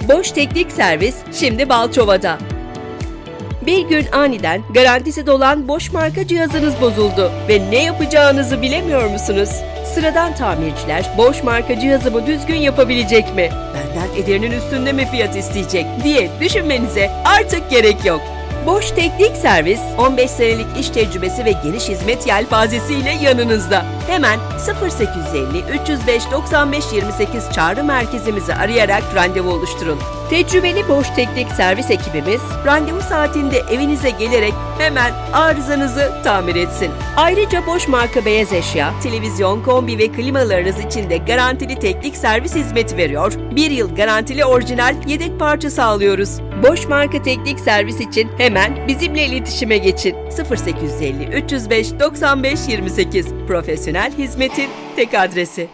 Boş Teknik Servis şimdi Balçova'da. Bir gün aniden garantisi dolan Boş marka cihazınız bozuldu ve ne yapacağınızı bilemiyor musunuz? Sıradan tamirciler Boş marka cihazımı düzgün yapabilecek mi? Benden ederinin üstünde mi fiyat isteyecek diye düşünmenize artık gerek yok. Boş Teknik Servis, 15 senelik iş tecrübesi ve geniş hizmet yelpazesiyle yanınızda. Hemen 0850 305 95 28 çağrı merkezimizi arayarak randevu oluşturun. Tecrübeli Boş Teknik Servis ekibimiz randevu saatinde evinize gelerek hemen arızanızı tamir etsin. Ayrıca Boş marka beyaz eşya, televizyon, kombi ve klimalarınız için de garantili teknik servis hizmeti veriyor. 1 yıl garantili orijinal yedek parça sağlıyoruz. Boş marka teknik servis için hemen bizimle iletişime geçin. 0850 305 95 28 profesyonel hizmetin tek adresi.